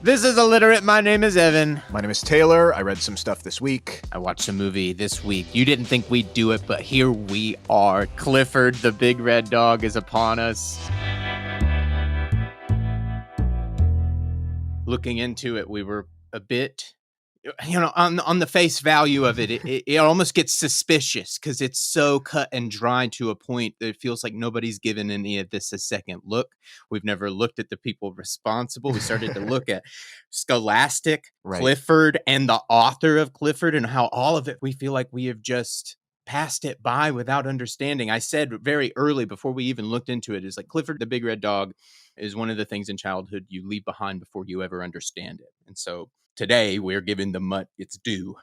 This is Illiterate. My name is Evan. My name is Taylor. I read some stuff this week. I watched a movie this week. You didn't think we'd do it, but here we are. Clifford, the big red dog, is upon us. Looking into it, we were a bit, on the face value of it, it almost gets suspicious because it's so cut and dry to a point that it feels like nobody's given any of this a second look. We've never looked at the people responsible. We started to look at Scholastic, Right. Clifford, and the author of Clifford, and how all of it, we feel like we have just passed it by without understanding. I said very early before we even looked into it, is like Clifford the big red dog is one of the things in childhood you leave behind before you ever understand it. And so today we're giving the mutt its due.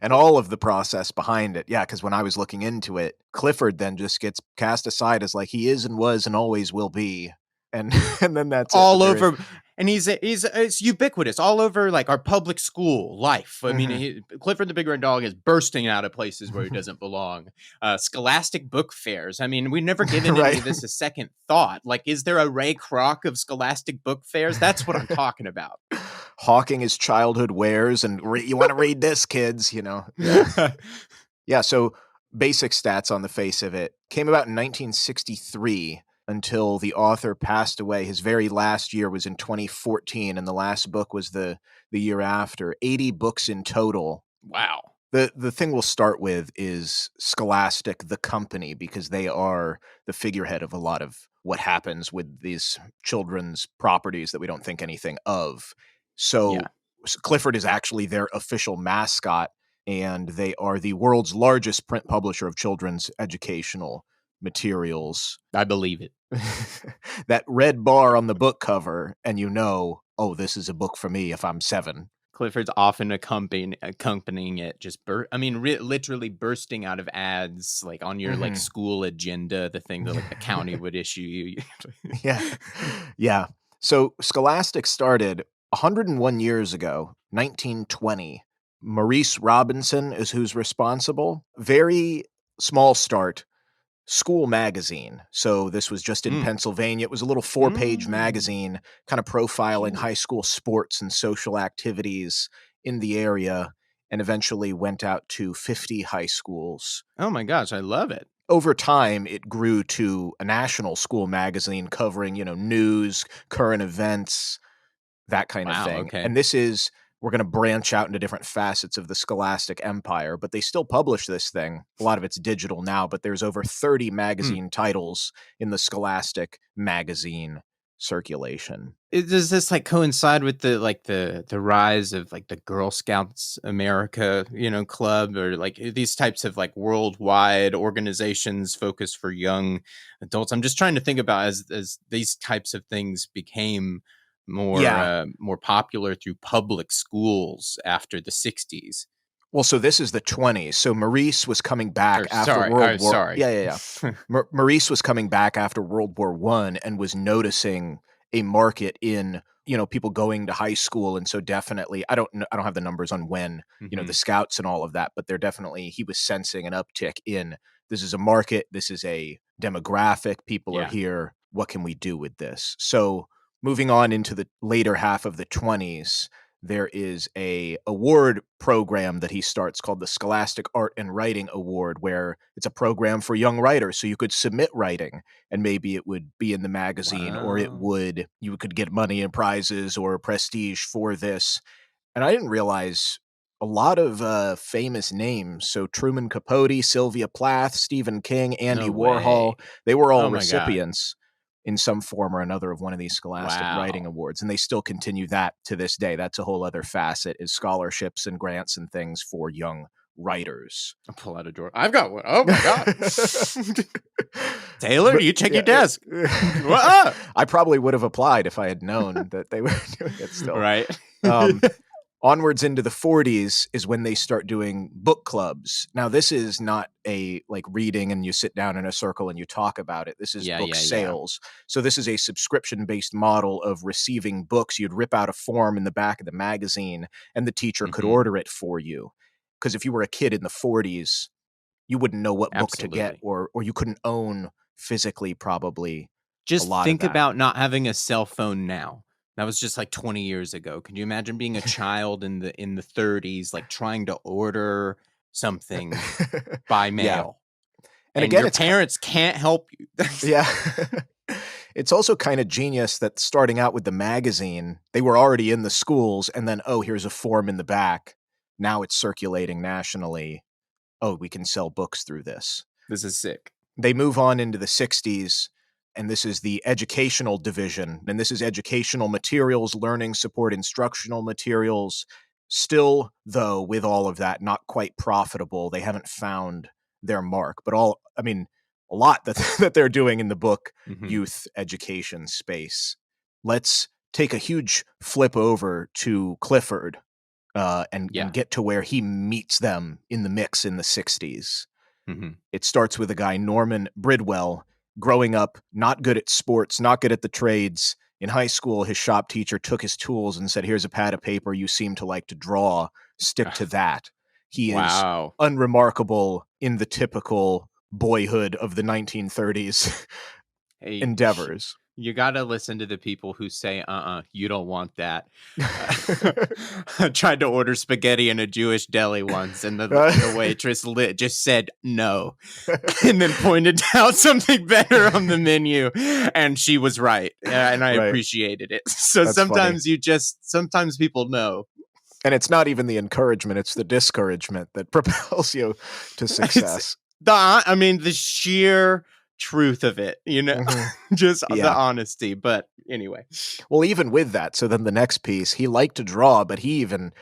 And all of the process behind it. Yeah, because when I was looking into it, Clifford then just gets cast aside as like he is and was and always will be. And then that's all over. And it's ubiquitous all over like our public school life. I mean, Clifford the Big Red Dog is bursting out of places where he doesn't belong. Scholastic Book Fairs. I mean, we've never given any of this a second thought. Like, is there a Ray Kroc of Scholastic Book Fairs? That's what I'm talking about. Hawking his childhood wares and you want to read this, kids, Yeah, so basic stats on the face of it. Came about in 1963. Until the author passed away. His very last year was in 2014, and the last book was the year after. 80 books in total. Wow. The thing we'll start with is Scholastic, the company, because they are the figurehead of a lot of what happens with these children's properties that we don't think anything of. So Clifford is actually their official mascot, and they are the world's largest print publisher of children's educational materials. I believe it. That red bar on the book cover, and this is a book for me if I'm 7. Clifford's often accompanying it, just literally bursting out of ads, like on your like school agenda, the thing that like the county would issue you. Yeah. So Scholastic started 101 years ago, 1920. Maurice Robinson is who's responsible. Very small start. School magazine. So this was just in Pennsylvania. It was a little 4-page magazine kind of profiling high school sports and social activities in the area, and eventually went out to 50 high schools. Oh my gosh, I love it. Over time, it grew to a national school magazine covering, news, current events, that kind of thing. Okay. And we're going to branch out into different facets of the Scholastic Empire, but they still publish this thing. A lot of it's digital now, but there's over 30 magazine titles in the Scholastic magazine circulation. Does this like coincide with the rise of like the Girl Scouts America, club, or like these types of like worldwide organizations focused for young adults? I'm just trying to think about as these types of things became more popular through public schools after the 60s. Well, so this is the 20s. So Maurice was coming back after World War. Yeah. Maurice was coming back after World War I and was noticing a market in people going to high school, and so definitely I don't have the numbers on when the Scouts and all of that, but he was sensing an uptick in this is a market, this is a demographic, people are here. What can we do with this? So moving on into the later half of the 20s, there is a award program that he starts called the Scholastic Art and Writing Award, where it's a program for young writers. So you could submit writing, and maybe it would be in the magazine, or you could get money and prizes or prestige for this. And I didn't realize a lot of famous names. So Truman Capote, Sylvia Plath, Stephen King, Andy Warhol, they were all recipients in some form or another of one of these Scholastic Writing Awards. And they still continue that to this day. That's a whole other facet, is scholarships and grants and things for young writers. I'll pull out a drawer. I've got one. Oh my God. Taylor, you check your desk. I probably would have applied if I had known that they were doing it still. Right. Onwards into the 40s is when they start doing book clubs. Now, this is not a like reading and you sit down in a circle and you talk about it. This is book sales. So this is a subscription-based model of receiving books. You'd rip out a form in the back of the magazine and the teacher could order it for you. Because if you were a kid in the 40s, you wouldn't know what book to get, or you couldn't own physically probably. Just think about not having a cell phone now. That was just like 20 years ago. Can you imagine being a child in the 30s, like trying to order something by Yeah. mail, And and again, your parents can't help you? yeah. It's also kind of genius that starting out with the magazine, they were already in the schools, and then, oh, here's a form in the back. Now it's circulating nationally. Oh, we can sell books through this. This is sick. They move on into the 60s, and this is the educational division. And this is educational materials, learning support, instructional materials. Still, though, with all of that, not quite profitable. They haven't found their mark. But a lot that they're doing in the book youth education space. Let's take a huge flip over to Clifford and get to where he meets them in the mix in the 60s. It starts with a guy, Norman Bridwell, growing up, not good at sports, not good at the trades. In high school, his shop teacher took his tools and said, here's a pad of paper. You seem to like to draw. Stick to that. He is unremarkable in the typical boyhood of the 1930s endeavors. You got to listen to the people who say, you don't want that. I tried to order spaghetti in a Jewish deli once, and the waitress just said no, and then pointed out something better on the menu, and she was right, and I appreciated it. So that's sometimes funny. Sometimes people know. And it's not even the encouragement, it's the discouragement that propels you to success. The sheer truth of it, just the honesty. But anyway. Well, even with that, so then the next piece, he liked to draw, but he even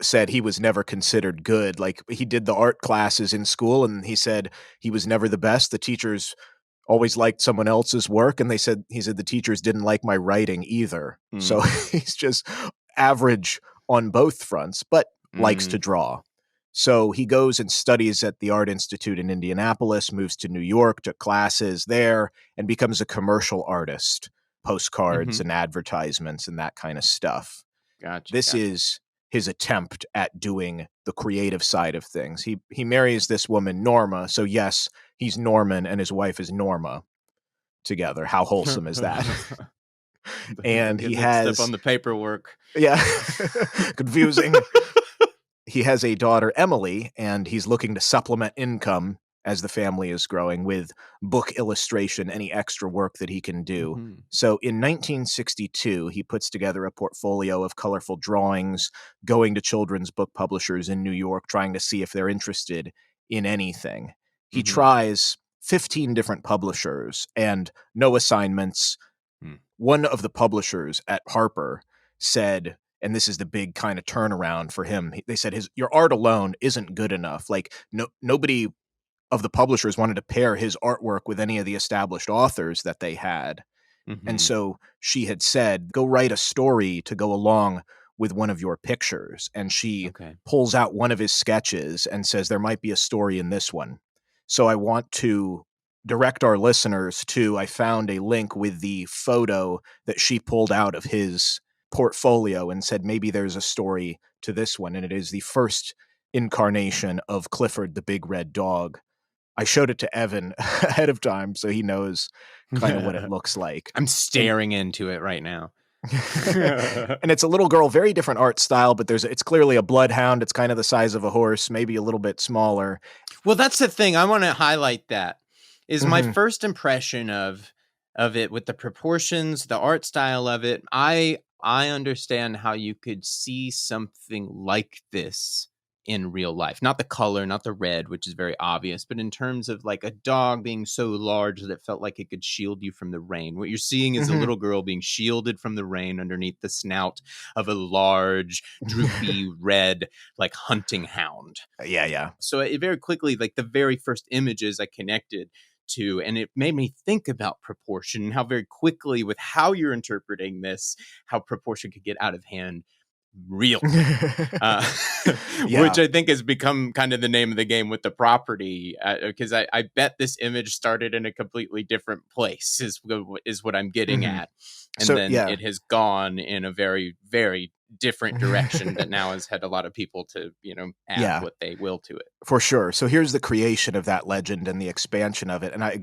said he was never considered good. Like, he did the art classes in school, and he said he was never the best. The teachers always liked someone else's work, and he said the teachers didn't like my writing either. So he's just average on both fronts, but likes to draw. So he goes and studies at the Art Institute in Indianapolis, moves to New York to classes there, and becomes a commercial artist, postcards and advertisements and that kind of stuff. Gotcha. This is his attempt at doing the creative side of things. He marries this woman, Norma. So yes, he's Norman and his wife is Norma together. How wholesome is that? And he has stuff on the paperwork. Yeah, confusing. He has a daughter, Emily, and he's looking to supplement income as the family is growing with book illustration, any extra work that he can do. So in 1962, he puts together a portfolio of colorful drawings, going to children's book publishers in New York, trying to see if they're interested in anything. He tries 15 different publishers and no assignments. One of the publishers at Harper said, and this is the big kind of turnaround for him, they said, your art alone isn't good enough. Like, nobody of the publishers wanted to pair his artwork with any of the established authors that they had. And so she had said, go write a story to go along with one of your pictures. And she pulls out one of his sketches and says, there might be a story in this one. So I want to direct our listeners to, I found a link with the photo that she pulled out of his portfolio and said, maybe there's a story to this one. And it is the first incarnation of Clifford the Big Red Dog. I showed it to Evan ahead of time, so he knows kind of what it looks like. I'm staring into it right now. And it's a little girl, very different art style, but it's clearly a bloodhound. It's kind of the size of a horse, maybe a little bit smaller. Well, that's the thing. I want to highlight that. Is my first impression of it with the proportions, the art style of it. I understand how you could see something like this in real life. Not the color, not the red, which is very obvious, but in terms of like a dog being so large that it felt like it could shield you from the rain. What you're seeing is a little girl being shielded from the rain underneath the snout of a large, droopy, red, like hunting hound. Yeah. So it very quickly, like the very first images I connected to, and it made me think about proportion and how very quickly, with how you're interpreting this, how proportion could get out of hand real which I think has become kind of the name of the game with the property, because I bet this image started in a completely different place is what I'm getting at, and it has gone in a very, very different direction that now has had a lot of people to add what they will to it, for sure. So here's the creation of that legend and the expansion of it, and I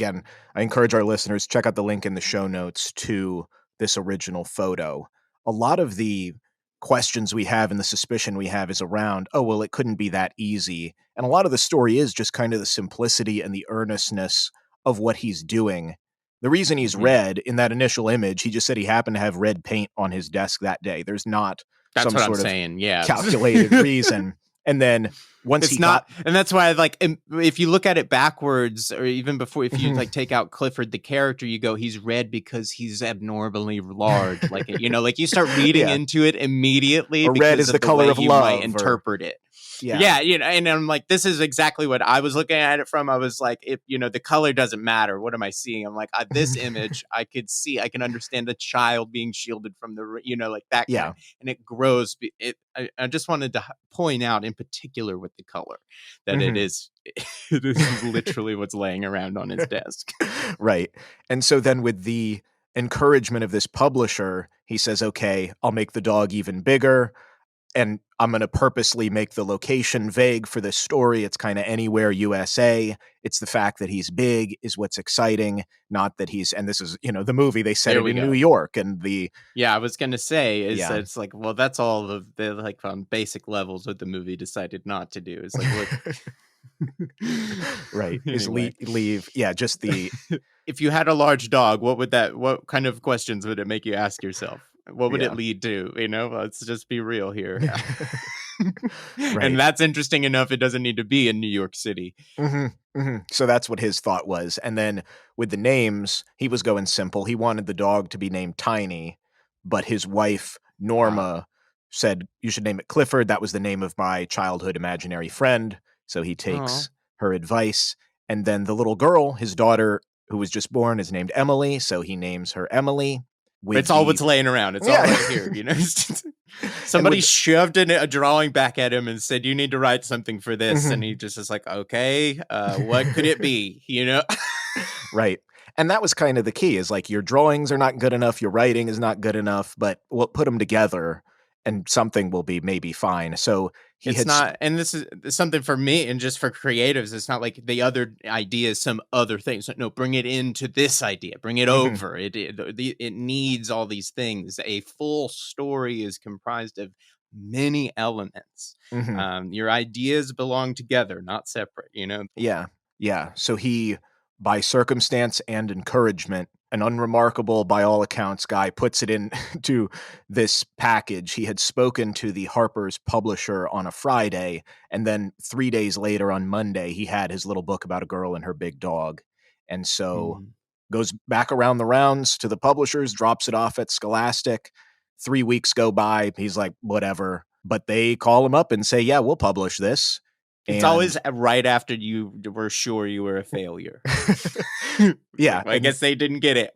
encourage our listeners, check out the link in the show notes to this original photo. a lot of the questions we have and the suspicion we have is around, oh, well, it couldn't be that easy. And a lot of the story is just kind of the simplicity and the earnestness of what he's doing. The reason he's red in that initial image, he just said he happened to have red paint on his desk that day. There's not That's some what sort I'm of saying. Yeah. calculated reason. And then once it's not, and that's why, like, if you look at it backwards, or even before, if you like take out Clifford the character, you go, he's red because he's abnormally large. Like, you know, like you start reading into it immediately. Or red is the color of you love, might interpret it. Yeah, you know, and I'm like, this is exactly what I was looking at it from. I was like, if you know, the color doesn't matter. What am I seeing? I'm like, this image, I can understand a child being shielded from the, you know, like that. Kind of, and it grows. I just wanted to point out in particular with the color that it is literally what's laying around on his desk. Right. And so then with the encouragement of this publisher, he says, okay, I'll make the dog even bigger. And I'm going to purposely make the location vague for this story. It's kind of anywhere USA. It's the fact that he's big is what's exciting, not that he's, and this is, you know, the movie, they set it in New York and the. Yeah, I was going to say, it's like, well, that's all of the, like, on basic levels what the movie decided not to do. It's like, look. Right. Is leave. Yeah, just the. If you had a large dog, what kind of questions would it make you ask yourself? What would it lead to? You know, let's just be real here. Right. And that's interesting enough. It doesn't need to be in New York City. So that's what his thought was. And then with the names, he was going simple. He wanted the dog to be named Tiny, but his wife, Norma, said, you should name it Clifford. That was the name of my childhood imaginary friend. So he takes her advice. And then the little girl, his daughter, who was just born, is named Emily. So he names her Emily. It's all what's laying around. It's all right here, you know. Somebody shoved a drawing back at him and said, "You need to write something for this," and he just is like, "Okay, what could it be?" You know, right. And that was kind of the key: is like your drawings are not good enough, your writing is not good enough, but we'll put them together, and something will be maybe fine. So and this is something for me and just for creatives. It's not like the other idea is some other thing. So no, bring it into this idea, bring it over. It needs all these things. A full story is comprised of many elements. Your ideas belong together, not separate, you know? Yeah. So he, by circumstance and encouragement, an unremarkable, by all accounts, guy puts it into this package. He had spoken to the Harper's publisher on a Friday, and then 3 days later on Monday, he had his little book about a girl and her big dog. And so goes back around the rounds to the publishers, drops it off at Scholastic. 3 weeks go by. He's like, whatever. But they call him up and say, yeah, we'll publish this. It's always right after you were sure you were a failure. Yeah. I guess they didn't get it.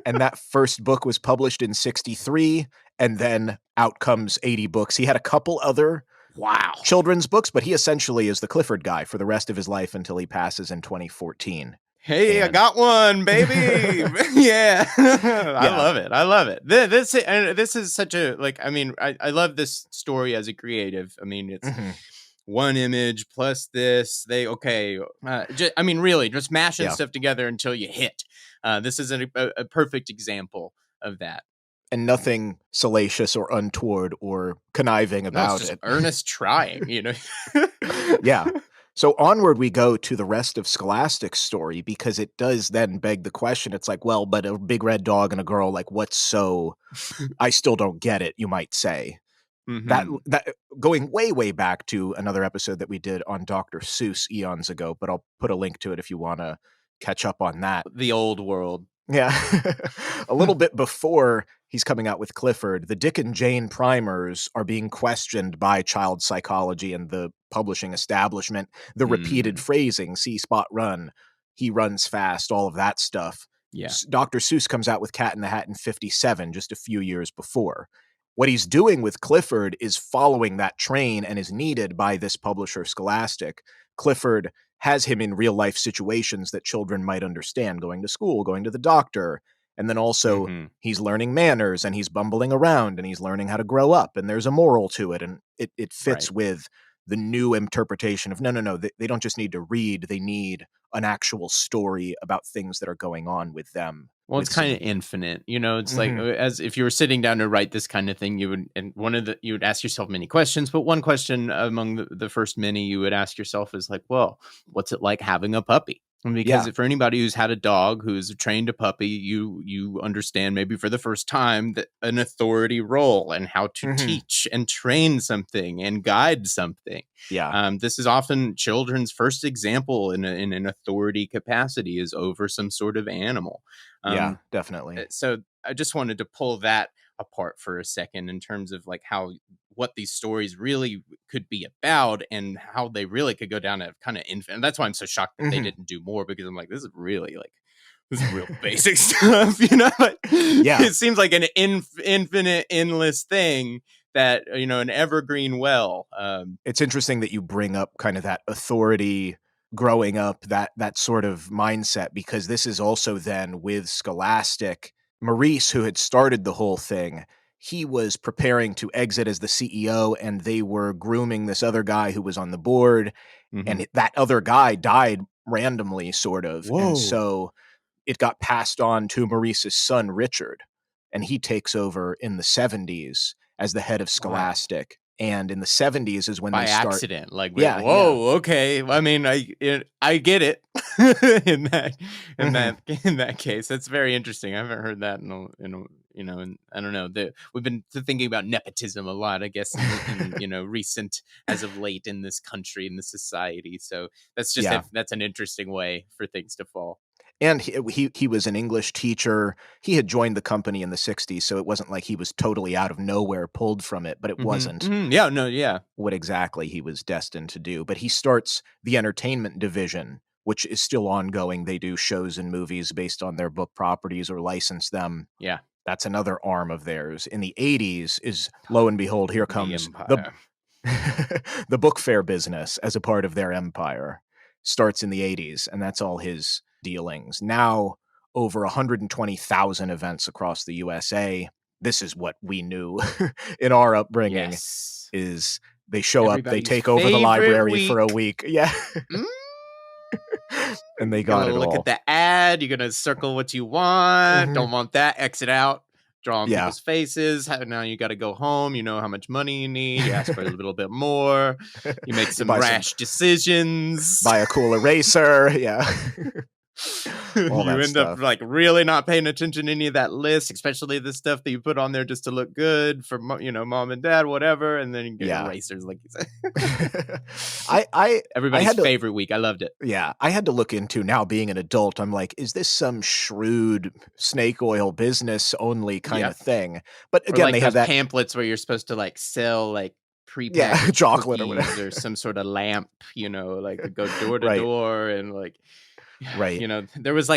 And that first book was published in 1963, and then out comes 80 books. He had a couple other children's books, but he essentially is the Clifford guy for the rest of his life until he passes in 2014. Hey, I got one, baby. Yeah. I love it. This is such a, like, I mean, I love this story as a creative. I mean, it's one image plus this. I mean, really, just mashing stuff together until you hit. This is a perfect example of that. And nothing salacious or untoward or conniving about it. Earnest trying, you know? Yeah. So onward we go to the rest of Scholastic's story, because it does then beg the question. It's like, well, but a big red dog and a girl, like, what's so, I still don't get it, you might say. That going way back to another episode that we did on Dr. Seuss eons ago, but I'll put a link to it if you want to catch up on that. The old world. Yeah. A little bit before he's coming out with Clifford, the Dick and Jane primers are being questioned by child psychology and the publishing establishment. The repeated phrasing, see Spot run, he runs fast, all of that stuff. Yeah. Dr. Seuss comes out with Cat in the Hat in 1957, just a few years before. What he's doing with Clifford is following that train and is needed by this publisher, Scholastic. Clifford has him in real life situations that children might understand, going to school, going to the doctor. And then also he's learning manners and he's bumbling around and he's learning how to grow up, and there's a moral to it. And it fits with the new interpretation of no, they don't just need to read. They need an actual story about things that are going on with them. Well, it's kind of infinite, you know. It's like as if you were sitting down to write this kind of thing, you would ask yourself many questions, but one question among the first many you would ask yourself is like, well, what's it like having a puppy? And because for anybody who's had a dog, who's trained a puppy, you understand maybe for the first time that an authority role and how to teach and train something and guide something. This is often children's first example in an authority capacity is over some sort of animal. Definitely. So I just wanted to pull that apart for a second in terms of like what these stories really could be about and how they really could go down a kind of infinite. That's why I'm so shocked that they didn't do more, because I'm like, this is real basic stuff, you know? Like, it seems like an infinite, endless thing that, you know, an evergreen well. It's interesting that you bring up kind of that authority growing up, that sort of mindset, because this is also then with Scholastic. Maurice, who had started the whole thing, he was preparing to exit as the CEO, and they were grooming this other guy who was on the board, and that other guy died randomly, sort of. Whoa. And so it got passed on to Maurice's son, Richard, and he takes over in the 70s as the head of Scholastic. Wow. And in the 70s is when by they start accident, like, whoa, okay. I mean, I get it in that case. That's very interesting. I haven't heard that you know, and I don't know. We've been thinking about nepotism a lot, I guess, in you know, recent as of late in this country, in this society. So that's just that's an interesting way for things to fall. And he was an English teacher. He had joined the company in the 60s, so it wasn't like he was totally out of nowhere pulled from it, but it wasn't what exactly he was destined to do. But he starts the entertainment division, which is still ongoing. They do shows and movies based on their book properties or license them. Yeah. That's another arm of theirs. In the 80s is, lo and behold, here comes the book fair business as a part of their empire. Starts in the 80s, and that's all his dealings. Now, over 120,000 events across the USA. This is what we knew in our upbringing, is they show up, they take over the library for a week. Yeah. And they got it all. Look at the ad. You're going to circle what you want. Don't want that. Exit out. Draw on people's faces. Now you got to go home. You know how much money you need. You ask for a little bit more. You make some rash decisions. Buy a cool eraser. Yeah. You end up like really not paying attention to any of that list, especially the stuff that you put on there just to look good for, you know, mom and dad, whatever. And then you get erasers, like you said. Everybody's favorite week. I loved it. Yeah. I had to look into, now being an adult, I'm like, is this some shrewd snake oil business only kind of thing? But again, like they have that pamphlets where you're supposed to like sell like prepackaged chocolate or whatever, or some sort of lamp, you know, like go door to door and like. Right. You know, there was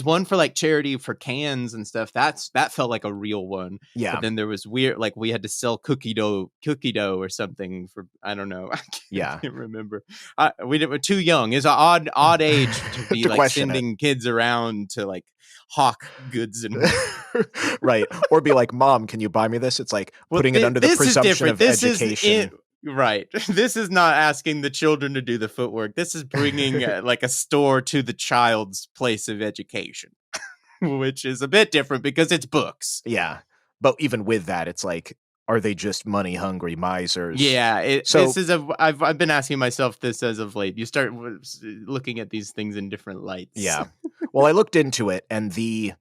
one for like charity for cans and stuff. That felt like a real one. Yeah. But then there was weird, like we had to sell cookie dough or something for, I don't know. I can't remember. We were too young. It's an odd age to be like sending kids around to like hawk goods and right. Or be like, Mom, can you buy me this? It's like putting it under the presumption of education. Right. This is not asking the children to do the footwork. This is bringing like a store to the child's place of education, which is a bit different because it's books. Yeah. But even with that, it's like, are they just money hungry misers? Yeah. I've been asking myself this as of late. You start looking at these things in different lights. Yeah. Well, I looked into it, and the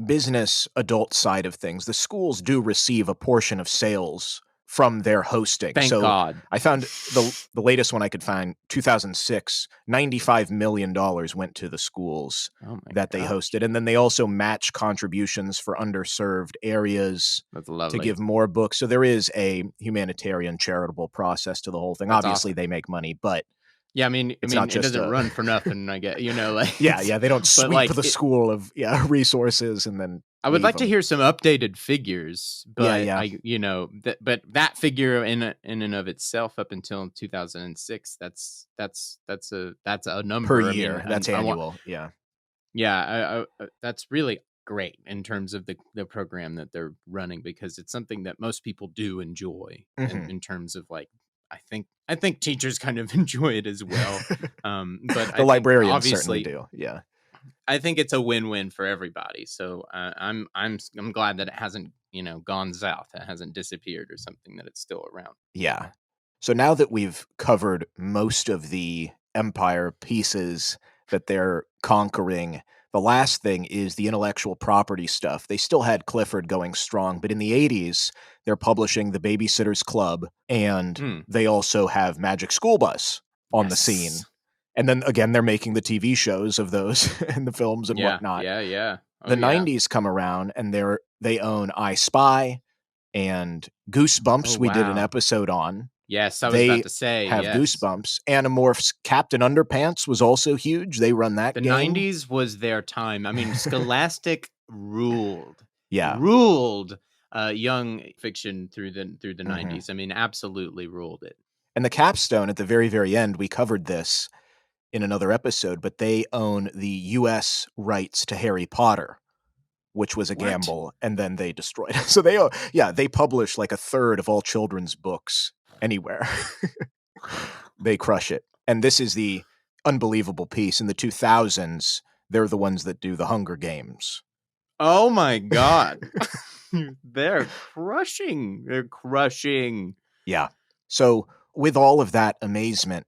business adult side of things, the schools do receive a portion of sales from their hosting. Thank God. I found the latest one I could find, 2006, $95 million went to the schools that they hosted. And then they also match contributions for underserved areas to give more books. So there is a humanitarian charitable process to the whole thing. That's Obviously, they make money, but yeah, I mean, it doesn't run for nothing, I guess, you know, like. Yeah, they don't sweep like, the school of resources and then I would like to hear some updated figures, but but that figure in and of itself up until 2006, that's a number per year. That's annual. That's really great in terms of the program that they're running, because it's something that most people do enjoy in terms of like. I think teachers kind of enjoy it as well, but the librarians certainly do. Yeah. I think it's a win-win for everybody. So I'm glad that it hasn't gone south. It hasn't disappeared or something. That it's still around. Yeah. So now that we've covered most of the empire pieces that they're conquering, the last thing is the intellectual property stuff. They still had Clifford going strong, but in the 80s, they're publishing The Babysitter's Club, and they also have Magic School Bus on the scene. And then again, they're making the TV shows of those and the films and whatnot. Yeah. The 90s come around, and they own I Spy and Goosebumps. We did an episode on. Yes, I was about to say, have Goosebumps. Animorphs Captain Underpants was also huge. They run that game. The 90s was their time. I mean, Scholastic ruled. Yeah. Ruled young fiction through the 90s. I mean, absolutely ruled it. And the capstone at the very, very end, we covered this in another episode, but they own the U.S. rights to Harry Potter, which was a gamble, and then they destroyed it. So they publish like a third of all children's books anywhere. They crush it. And this is the unbelievable piece. In the 2000s, they're the ones that do the Hunger Games. Oh my God. They're crushing. They're crushing. Yeah. So with all of that amazement,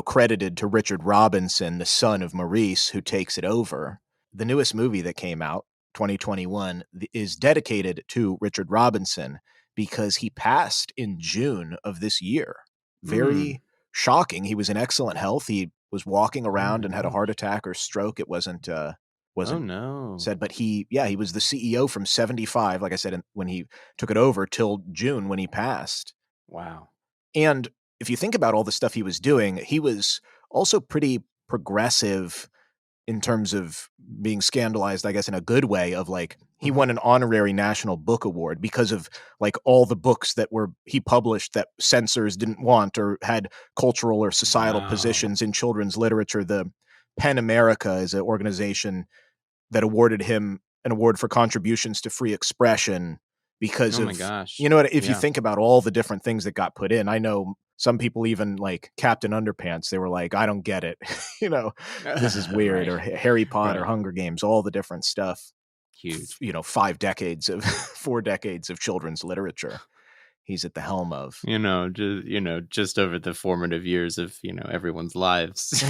credited to Richard Robinson, the son of Maurice, who takes it over, the newest movie that came out, 2021, is dedicated to Richard Robinson because he passed in June of this year. Very shocking. He was in excellent health. He was walking around and had a heart attack or stroke. It wasn't said, but he was the CEO from 75, like I said, when he took it over, till June when he passed. Wow. And if you think about all the stuff he was doing, he was also pretty progressive in terms of being scandalized, I guess, in a good way, of like, he won an honorary National Book Award because of like all the books that he published that censors didn't want or had cultural or societal positions in children's literature. The PEN America is an organization that awarded him an award for contributions to free expression because my gosh. If you think about all the different things that got put in, I know some people, even like Captain Underpants, they were like, I don't get it. This is weird. Or Harry Potter, Hunger Games, all the different stuff. Huge. 4 decades of children's literature he's at the helm of. Just over the formative years of, everyone's lives.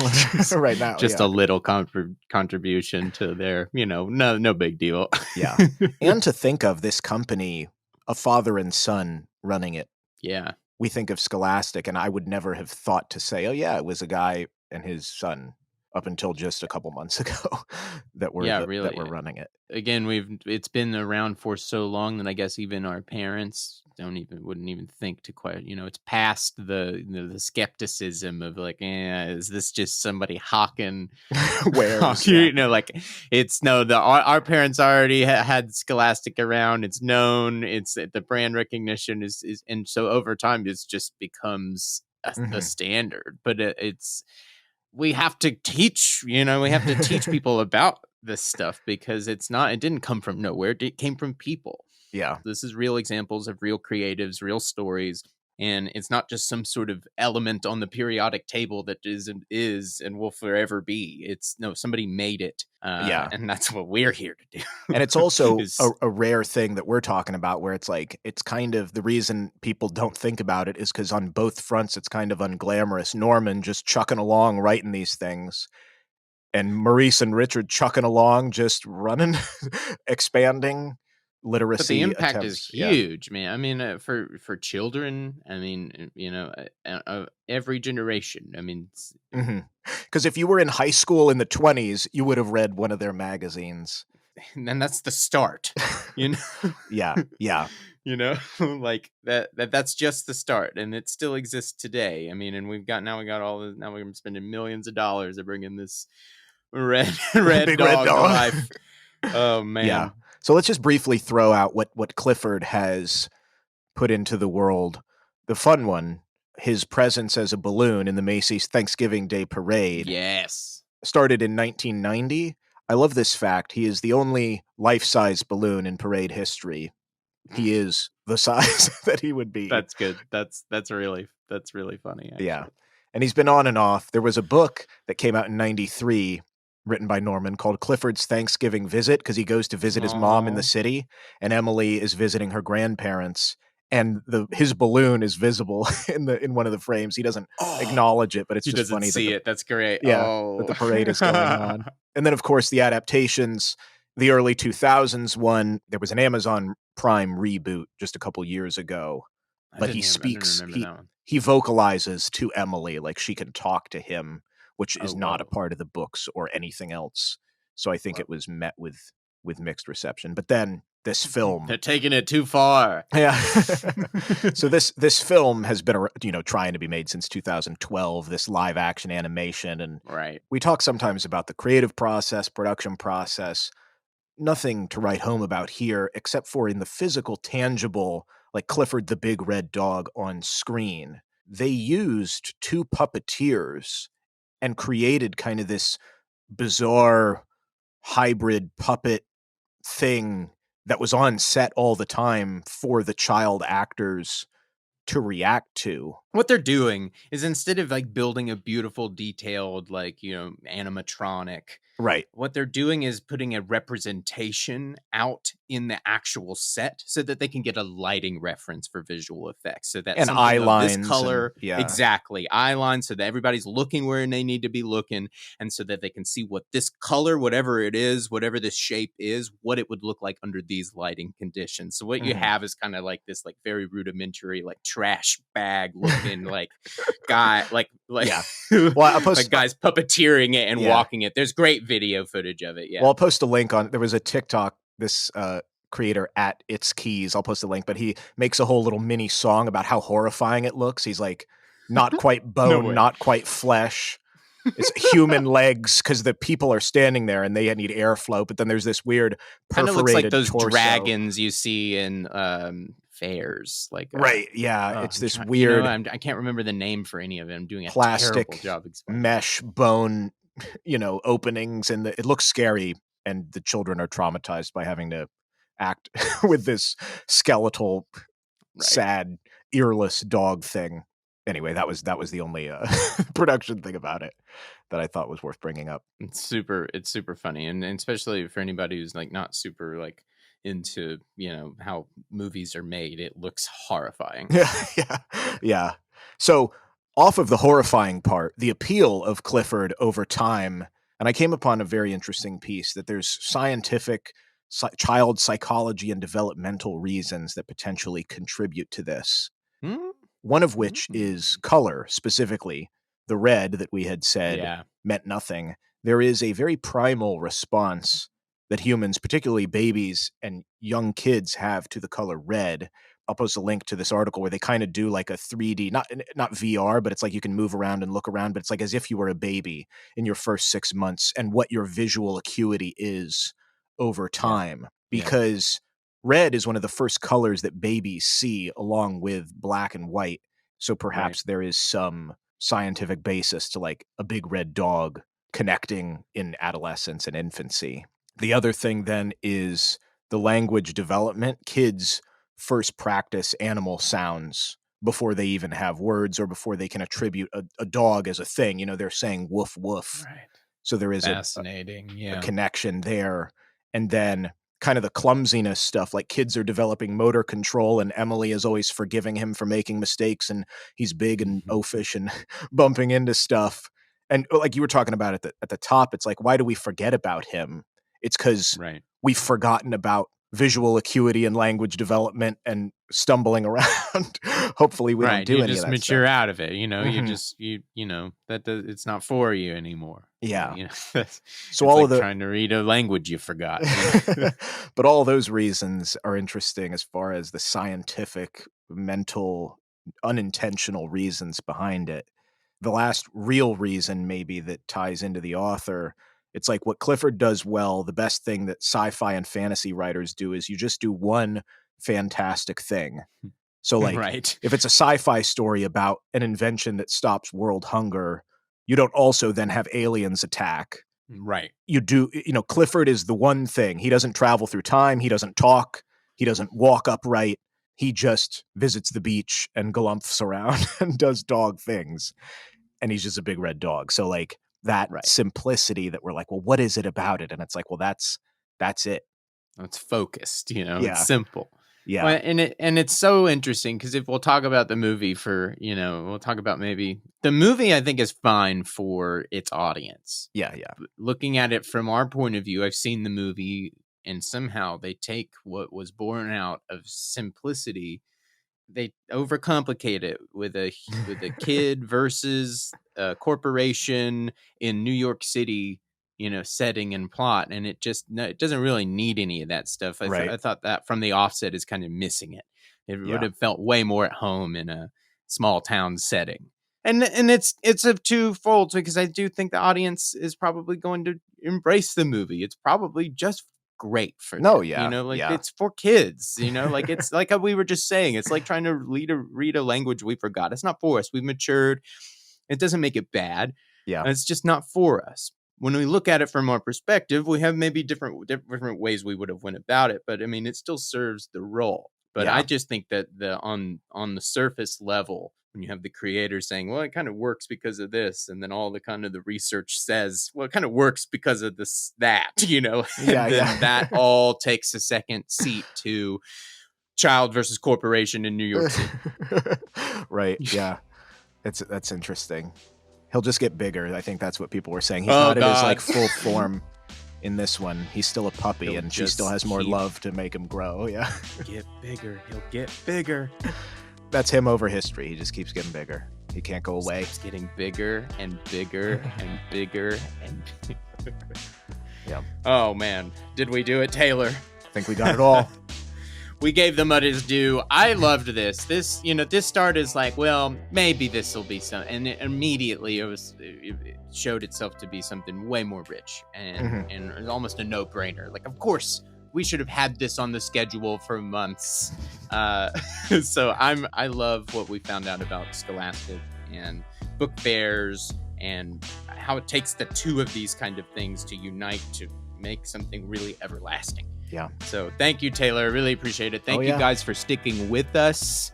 Right now. Just a little contribution to their, no big deal. Yeah. And to think of this company, a father and son running it. Yeah. We think of Scholastic, and I would never have thought to say, oh yeah, it was a guy and his son, up until just a couple months ago that were running it. Again, it's been around for so long that I guess even our parents wouldn't even think to quite, it's past the skepticism of like, is this just somebody hawking wares? Like it's our parents already had Scholastic around. It's known. It's the brand recognition is and so over time it's just becomes the standard. But we have to teach, people about this stuff because it didn't come from nowhere. It came from people. Yeah. This is real examples of real creatives, real stories. And it's not just some sort of element on the periodic table that is and will forever be. It's somebody made it. And that's what we're here to do. And it's also a rare thing that we're talking about where it's like, it's kind of the reason people don't think about it is because on both fronts, it's kind of unglamorous. Norman just chucking along, writing these things. And Maurice and Richard chucking along, just running, expanding literacy. But the impact attempts. is huge, man. I mean, for children, I mean, every generation. I mean, because if you were in high school in the 20s, you would have read one of their magazines. And that's the start, Yeah. Like that's just the start, and it still exists today. I mean, and we got now we're spending millions of dollars to bring in this red dog to life. Oh man. Yeah. So let's just briefly throw out what Clifford has put into the world. The fun one, his presence as a balloon in the Macy's Thanksgiving Day Parade. Yes. Started in 1990. I love this fact. He is the only life-size balloon in parade history. He is the size that he would be. That's good. That's really funny. Actually. Yeah. And he's been on and off. There was a book that came out in 93 written by Norman, called Clifford's Thanksgiving Visit, because he goes to visit his mom in the city, and Emily is visiting her grandparents, and his balloon is visible in one of the frames. He doesn't acknowledge it, but it's just funny see it. That's great. That the parade is going on. And then, of course, the adaptations, the early 2000s one, there was an Amazon Prime reboot just a couple years ago, but he vocalizes to Emily, like she can talk to him, which is not a part of the books or anything else. So I think it was met with mixed reception. But then this film, they're taking it too far. Yeah. So this film has been, trying to be made since 2012, this live action animation. And we talk sometimes about the creative process, production process, nothing to write home about here, except for in the physical, tangible, like Clifford the Big Red Dog on screen. They used 2 puppeteers and created kind of this bizarre hybrid puppet thing that was on set all the time for the child actors to react to. What they're doing is, instead of like building a beautiful, detailed, like, animatronic, right, what they're doing is putting a representation out in the actual set so that they can get a lighting reference for visual effects. So that and eye lines, this color, exactly, eye lines, so that everybody's looking where they need to be looking, and so that they can see what this color, whatever it is, whatever this shape is, what it would look like under these lighting conditions. So what you have is kind of like this, like very rudimentary, like trash bag looking, like guy, like yeah. Well, like guys puppeteering it and walking it. There's great video footage of it. Yeah. Well, I'll post a link on. There was a TikTok. This creator at It's Keys. I'll post a link, but he makes a whole little mini song about how horrifying it looks. He's like, not quite bone, not quite flesh. It's human legs, because the people are standing there and they need airflow. But then there's this weird perforated looks like those torso. dragons you see in fairs, like right. Yeah, it's this weird. I can't remember the name for any of it. I'm doing a plastic terrible job explaining. Mesh bone, openings, and it looks scary. And the children are traumatized by having to act with this skeletal, sad, earless dog thing. Anyway, that was the only production thing about it that I thought was worth bringing up. It's super funny, and especially for anybody who's like not super like into how movies are made. It looks horrifying. Yeah. So off of the horrifying part, the appeal of Clifford over time. And I came upon a very interesting piece that there's scientific child psychology and developmental reasons that potentially contribute to this. One of which is color, specifically the red that we had said meant nothing. There is a very primal response that humans, particularly babies and young kids, have to the color red. I'll post a link to this article where they kind of do like a 3D, not VR, but it's like you can move around and look around, but it's like as if you were a baby in your first 6 months, and what your visual acuity is over time. Because red is one of the first colors that babies see, along with black and white. So perhaps there is some scientific basis to like a big red dog connecting in adolescence and infancy. The other thing then is the language development. Kids first practice animal sounds before they even have words, or before they can attribute a dog as a thing. They're saying woof woof. Right. So there is fascinating, a connection there. And then kind of the clumsiness stuff, like kids are developing motor control, and Emily is always forgiving him for making mistakes, and he's big and oafish and bumping into stuff. And like you were talking about at the top, it's like, why do we forget about him? It's because we've forgotten about visual acuity and language development and stumbling around. Hopefully we don't do any of that stuff. You just mature out of it. You just, it's not for you anymore. Yeah. So all like of trying to read a language you forgot. But all those reasons are interesting as far as the scientific, mental, unintentional reasons behind it. The last real reason maybe that ties into the author, it's like what Clifford does well, the best thing that sci-fi and fantasy writers do is you just do one fantastic thing. So like if it's a sci-fi story about an invention that stops world hunger, you don't also then have aliens attack. Right. You do, Clifford is the one thing. He doesn't travel through time. He doesn't talk. He doesn't walk upright. He just visits the beach and galumphs around and does dog things. And he's just a big red dog. So like that simplicity that we're like, well, what is it about it? And it's like, well, that's it. It's focused, Yeah. It's simple. Yeah. Well, and it's so interesting because if we'll talk about the movie we'll talk about maybe the movie I think is fine for its audience. Yeah. Looking at it from our point of view, I've seen the movie and somehow they take what was born out of simplicity. They overcomplicate it with a kid versus a corporation in New York City, setting and plot, and it doesn't really need any of that stuff. I thought that from the offset is kind of missing it. It would have felt way more at home in a small town setting. And it's a twofold because I do think the audience is probably going to embrace the movie. It's probably just great for them. It's for kids, like it's like how we were just saying, it's like trying to read a language we forgot. It's not for us. We've matured. It doesn't make it bad. It's just not for us. When we look at it from our perspective, we have maybe different ways we would have went about it, but I mean, it still serves the role. But I just think that on the surface level, when you have the creator saying, well, it kind of works because of this, and then all the kind of the research says, well, it kind of works because of that, that all takes a second seat to child versus corporation in New York City. Right. Yeah. That's interesting. He'll just get bigger. I think that's what people were saying. He's not in his like full form in this one. He's still a puppy, and she still has more love to make him grow. Yeah. Get bigger. He'll get bigger. That's him over history. He just keeps getting bigger. He can't go away. He's getting bigger and bigger and bigger and bigger. Yeah. Oh man, did we do it, Taylor? I think we got it all. We gave the mud his due. I loved this. This start is like, well, maybe this will be some, and immediately it showed itself to be something way more rich and almost a no-brainer. Like, of course, we should have had this on the schedule for months. So I love what we found out about Scholastic and book fairs and how it takes the two of these kind of things to unite to make something really everlasting. Yeah. So thank you, Taylor. I really appreciate it. Thank you guys for sticking with us.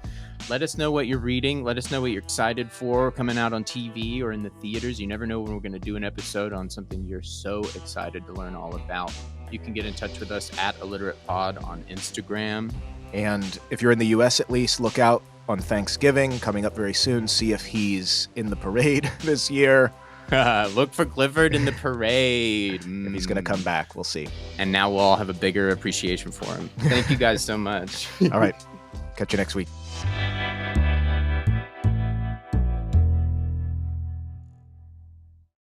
Let us know what you're reading. Let us know what you're excited for coming out on TV or in the theaters. You never know when we're going to do an episode on something you're so excited to learn all about. You can get in touch with us at ILLITERATEPOD on Instagram. And if you're in the U.S. at least, look out on Thanksgiving coming up very soon. See if he's in the parade this year. Look for Clifford in the parade. If he's going to come back, we'll see. And now we'll all have a bigger appreciation for him. Thank you guys so much. All right. Catch you next week.